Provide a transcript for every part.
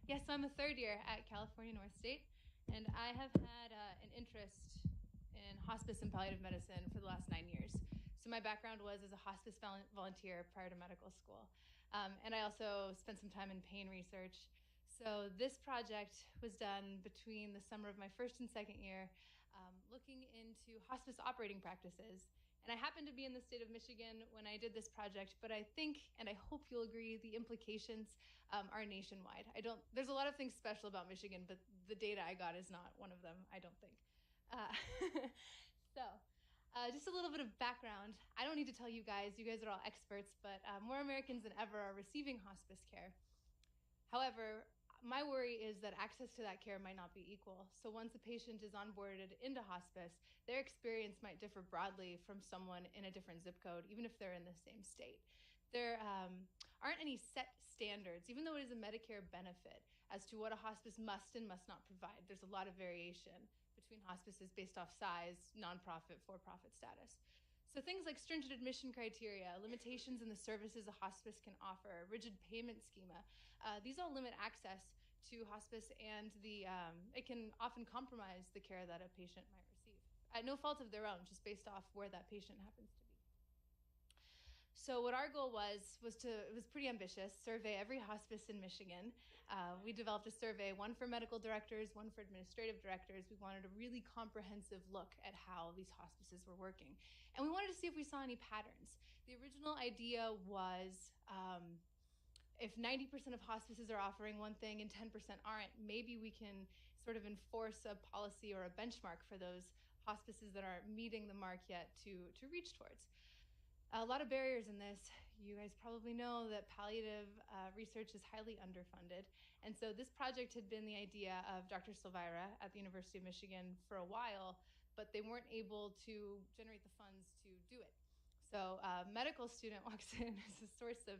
Yes, so I'm a third year at California North State, and I have had an interest in hospice and palliative medicine for the last 9 years. So my background was as a hospice volunteer prior to medical school. And I also spent some time in pain research. So this project was done between the summer of my first and second year, looking into hospice operating practices. And I happened to be in the state of Michigan when I did this project, but I think, and I hope you'll agree, the implications are nationwide. There's a lot of things special about Michigan, but the data I got is not one of them, I don't think. Uh, so just a little bit of background. I don't need to tell you guys are all experts, but more Americans than ever are receiving hospice care. However, my worry is that access to that care might not be equal. So once a patient is onboarded into hospice, their experience might differ broadly from someone in a different zip code, even if they're in the same state. There aren't any set standards, even though it is a Medicare benefit, as to what a hospice must and must not provide. There's a lot of variation between hospices based off size, nonprofit, for-profit status. So things like stringent admission criteria, limitations in the services a hospice can offer, rigid payment schema, these all limit access to hospice, and it can often compromise the care that a patient might receive at no fault of their own, just based off where that patient happens to be. So what our goal was it was pretty ambitious, survey every hospice in Michigan. We developed a survey, one for medical directors, one for administrative directors. We wanted a really comprehensive look at how these hospices were working. And we wanted to see if we saw any patterns. The original idea was if 90% of hospices are offering one thing and 10% aren't, maybe we can sort of enforce a policy or a benchmark for those hospices that aren't meeting the mark yet to reach towards. A lot of barriers in this. You guys probably know that palliative research is highly underfunded. And so this project had been the idea of Dr. Silvira at the University of Michigan for a while, but they weren't able to generate the funds to do it. So a medical student walks in as a source of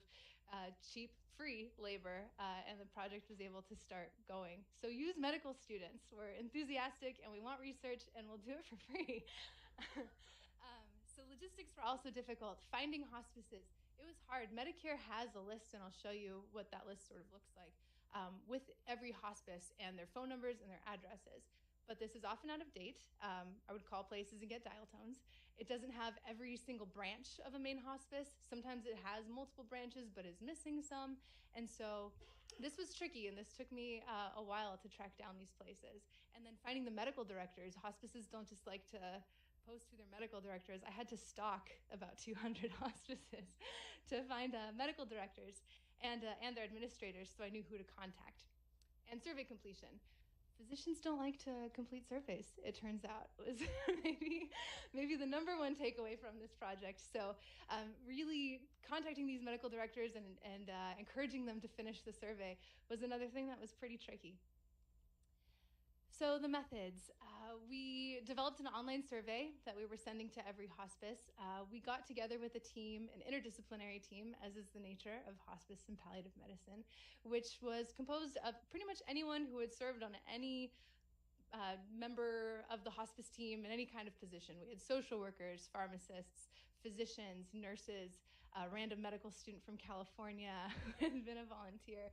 cheap, free labor, and the project was able to start going. So use medical students. We're enthusiastic and we want research and we'll do it for free. So logistics were also difficult. Finding hospices, it was hard. Medicare has a list, and I'll show you what that list sort of looks like, with every hospice and their phone numbers and their addresses. But this is often out of date. I would call places and get dial tones. It doesn't have every single branch of a main hospice. Sometimes it has multiple branches, but is missing some. And so this was tricky, and this took me a while to track down these places. And then finding the medical directors. Hospices don't just like to post to their medical directors. I had to stalk about 200 hospices to find medical directors and their administrators, so I knew who to contact. And survey completion. Physicians don't like to complete surveys, it turns out, was maybe the number one takeaway from this project. So really contacting these medical directors and encouraging them to finish the survey was another thing that was pretty tricky. So the methods, we developed an online survey that we were sending to every hospice. We got together with a team, an interdisciplinary team, as is the nature of hospice and palliative medicine, which was composed of pretty much anyone who had served on any member of the hospice team in any kind of position. We had social workers, pharmacists, physicians, nurses, a random medical student from California who had been a volunteer,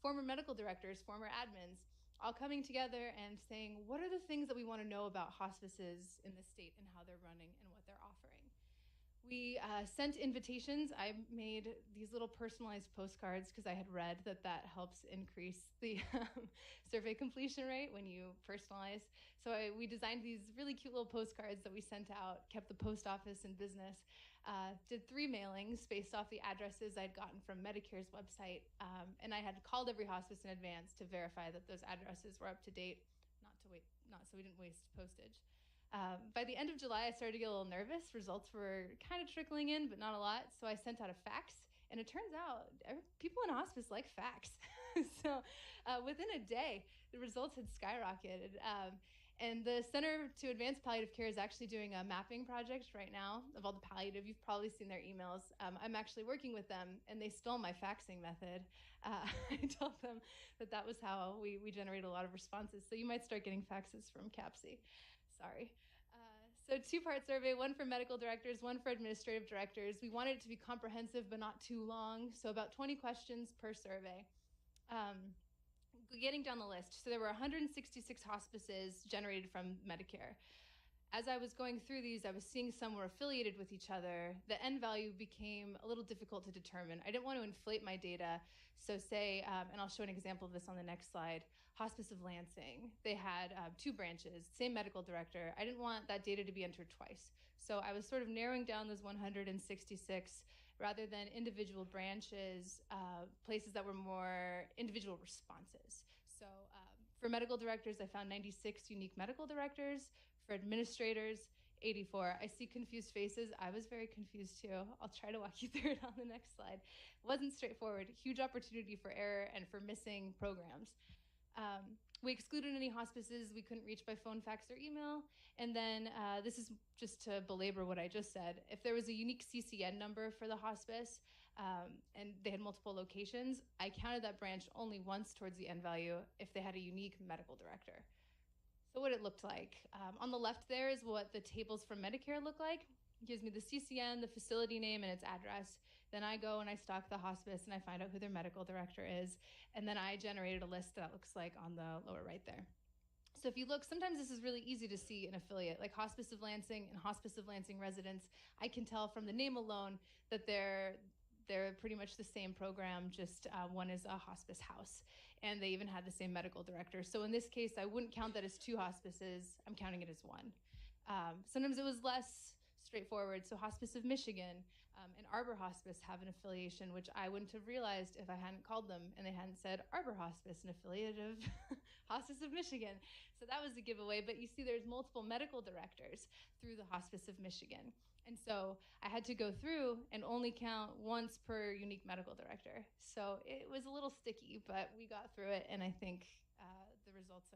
former medical directors, former admins, all coming together and saying, what are the things that we want to know about hospices in the state and how they're running and what they're offering? We sent invitations. I made these little personalized postcards because I had read that helps increase the survey completion rate when you personalize. So we designed these really cute little postcards that we sent out, kept the post office in business, did 3 mailings based off the addresses I'd gotten from Medicare's website, and I had called every hospice in advance to verify that those addresses were up to date, not so we didn't waste postage. By the end of July, I started to get a little nervous. Results were kind of trickling in, but not a lot. So I sent out a fax, and it turns out people in hospice like fax. So within a day, the results had skyrocketed. And the Center to Advance Palliative Care is actually doing a mapping project right now of all the palliative. You've probably seen their emails. I'm actually working with them, and they stole my faxing method. I told them that was how we generate a lot of responses. So you might start getting faxes from CAPC. Sorry. So 2-part survey, one for medical directors, one for administrative directors. We wanted it to be comprehensive, but not too long. So about 20 questions per survey. Getting down the list, so there were 166 hospices generated from Medicare. As I was going through these, I was seeing some were affiliated with each other. The end value became a little difficult to determine. I didn't want to inflate my data. So say, and I'll show an example of this on the next slide, Hospice of Lansing. They had 2 branches, same medical director. I didn't want that data to be entered twice. So I was sort of narrowing down those 166 rather than individual branches, places that were more individual responses. So for medical directors, I found 96 unique medical directors. For administrators, 84. I see confused faces. I was very confused too. I'll try to walk you through it on the next slide. It wasn't straightforward. Huge opportunity for error and for missing programs. We excluded any hospices we couldn't reach by phone, fax, or email. And then this is just to belabor what I just said. If there was a unique CCN number for the hospice and they had multiple locations, I counted that branch only once towards the end value if they had a unique medical director. So what it looked like. On the left there is what the tables from Medicare look like. It gives me the CCN, the facility name, and its address. Then I go and I stalk the hospice and I find out who their medical director is. And then I generated a list that looks like on the lower right there. So if you look, sometimes this is really easy to see an affiliate, like Hospice of Lansing and Hospice of Lansing residents. I can tell from the name alone that they're pretty much the same program, just one is a hospice house. And they even had the same medical director. So in this case, I wouldn't count that as 2 hospices. I'm counting it as 1. Sometimes it was less straightforward. So Hospice of Michigan and Arbor Hospice have an affiliation, which I wouldn't have realized if I hadn't called them and they hadn't said Arbor Hospice, an affiliate of Hospice of Michigan. So that was a giveaway. But you see there's multiple medical directors through the Hospice of Michigan. And so I had to go through and only count once per unique medical director. So it was a little sticky, but we got through it. And I think the results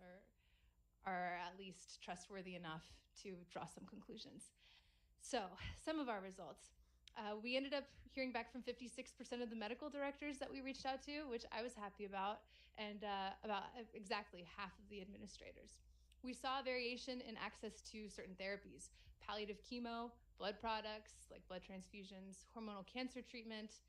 are at least trustworthy enough to draw some conclusions. So some of our results. We ended up hearing back from 56% of the medical directors that we reached out to, which I was happy about, and about exactly half of the administrators. We saw variation in access to certain therapies, palliative chemo, blood products like blood transfusions, hormonal cancer treatment,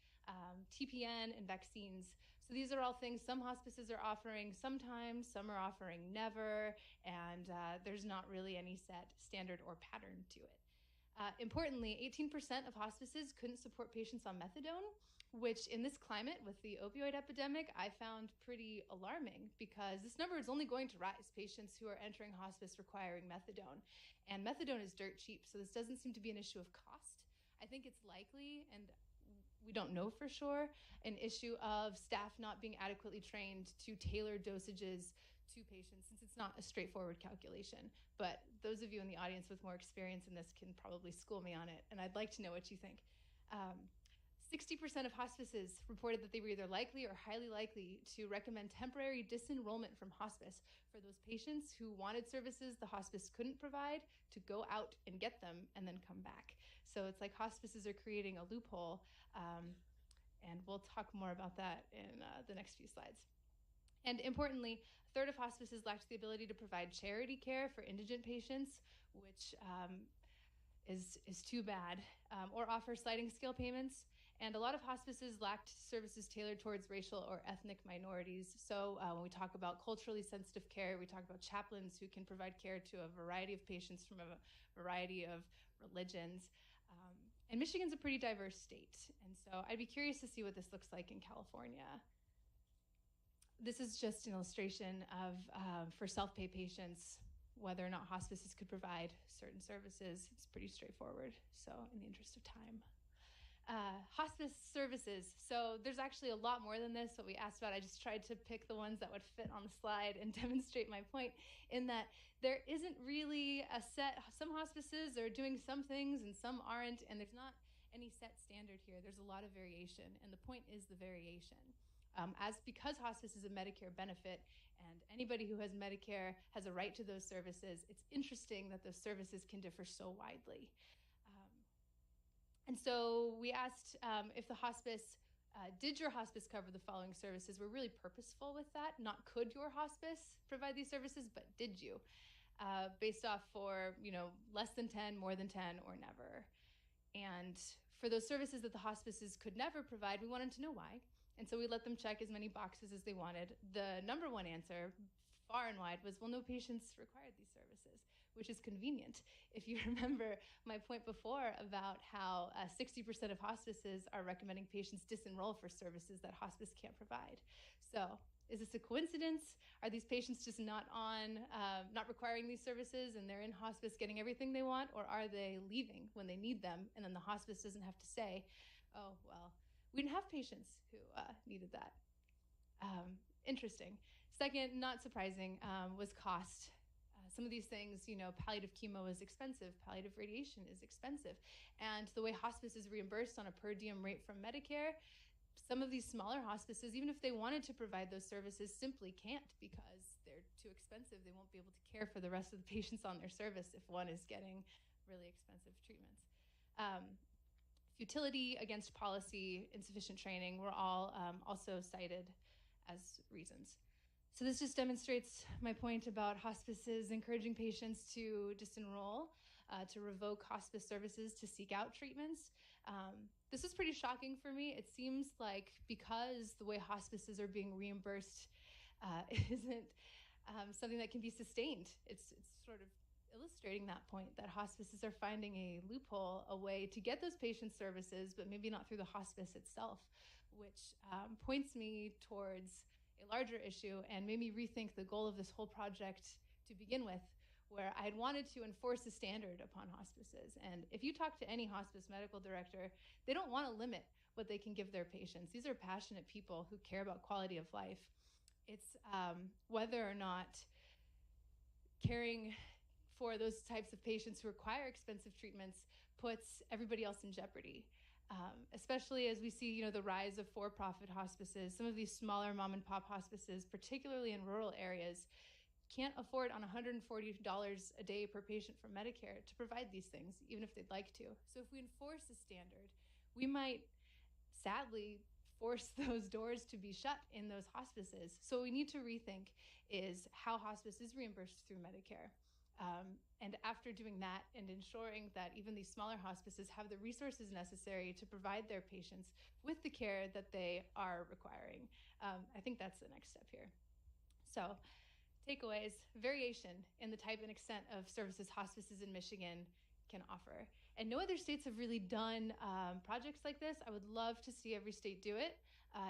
TPN, and vaccines. So these are all things some hospices are offering sometimes, some are offering never, and there's not really any set standard or pattern to it. Importantly, 18% of hospices couldn't support patients on methadone, which in this climate with the opioid epidemic, I found pretty alarming because this number is only going to rise, patients who are entering hospice requiring methadone. And methadone is dirt cheap, so this doesn't seem to be an issue of cost. I think it's likely, and we don't know for sure, an issue of staff not being adequately trained to tailor dosages to patients, since it's not a straightforward calculation. But those of you in the audience with more experience in this can probably school me on it, and I'd like to know what you think. 60% of hospices reported that they were either likely or highly likely to recommend temporary disenrollment from hospice for those patients who wanted services the hospice couldn't provide to go out and get them and then come back. So it's like hospices are creating a loophole, and we'll talk more about that in the next few slides. And importantly, a third of hospices lacked the ability to provide charity care for indigent patients, which is too bad, or offer sliding scale payments. And a lot of hospices lacked services tailored towards racial or ethnic minorities. So when we talk about culturally sensitive care, we talk about chaplains who can provide care to a variety of patients from a variety of religions. And Michigan's a pretty diverse state. And so I'd be curious to see what this looks like in California. This is just an illustration of, for self-pay patients, whether or not hospices could provide certain services. It's pretty straightforward, so in the interest of time. Hospice services. So there's actually a lot more than this, what we asked about. I just tried to pick the ones that would fit on the slide and demonstrate my point in that there isn't really a set. Some hospices are doing some things and some aren't, and there's not any set standard here. There's a lot of variation, and the point is the variation. Because hospice is a Medicare benefit and anybody who has Medicare has a right to those services, it's interesting that those services can differ so widely. And so we asked if the hospice, did your hospice cover the following services? We're really purposeful with that. Not could your hospice provide these services, but did you? Based off for, less than 10, more than 10, or never. And for those services that the hospices could never provide, we wanted to know why. And so we let them check as many boxes as they wanted. The number one answer, far and wide, was, well, no patients required these services, which is convenient. If you remember my point before about how 60% of hospices are recommending patients disenroll for services that hospice can't provide. So is this a coincidence? Are these patients just not requiring these services and they're in hospice getting everything they want? Or are they leaving when they need them and then the hospice doesn't have to say, oh, well, we didn't have patients who needed that. Interesting. Second, not surprising, was cost. Some of these things, palliative chemo is expensive, palliative radiation is expensive. And the way hospice is reimbursed on a per diem rate from Medicare, some of these smaller hospices, even if they wanted to provide those services, simply can't because they're too expensive. They won't be able to care for the rest of the patients on their service if one is getting really expensive treatments. Futility, against policy, insufficient training were all also cited as reasons. So this just demonstrates my point about hospices encouraging patients to disenroll, to revoke hospice services, to seek out treatments. This is pretty shocking for me. It seems like because the way hospices are being reimbursed isn't something that can be sustained. It's sort of illustrating that point, that hospices are finding a loophole, a way to get those patient services, but maybe not through the hospice itself, which points me towards a larger issue and made me rethink the goal of this whole project to begin with, where I had wanted to enforce a standard upon hospices. And if you talk to any hospice medical director, they don't want to limit what they can give their patients. These are passionate people who care about quality of life. It's whether or not caring for those types of patients who require expensive treatments puts everybody else in jeopardy. Especially as we see, the rise of for-profit hospices. Some of these smaller mom and pop hospices, particularly in rural areas, can't afford on $140 a day per patient from Medicare to provide these things, even if they'd like to. So if we enforce a standard, we might sadly force those doors to be shut in those hospices. So what we need to rethink is how hospice is reimbursed through Medicare. And after doing that and ensuring that even these smaller hospices have the resources necessary to provide their patients with the care that they are requiring, I think that's the next step here. So takeaways: variation in the type and extent of services hospices in Michigan can offer. And no other states have really done projects like this. I would love to see every state do it.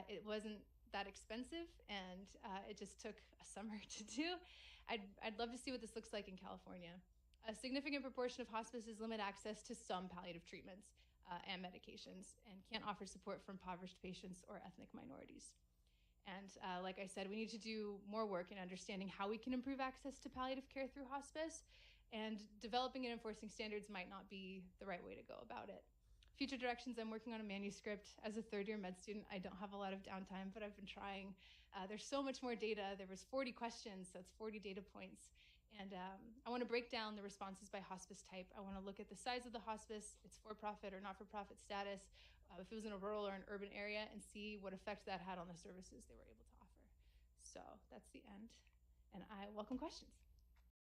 It wasn't that expensive, and it just took a summer to do. I'd love to see what this looks like in California. A significant proportion of hospices limit access to some palliative treatments and medications and can't offer support for impoverished patients or ethnic minorities. And like I said, we need to do more work in understanding how we can improve access to palliative care through hospice, and developing and enforcing standards might not be the right way to go about it. Future directions: I'm working on a manuscript. As a third-year med student, I don't have a lot of downtime, but I've been trying. There's so much more data. There was 40 questions, so it's 40 data points. And I want to break down the responses by hospice type. I want to look at the size of the hospice, its for-profit or not-for-profit status, if it was in a rural or an urban area, and see what effect that had on the services they were able to offer. So that's the end, and I welcome questions.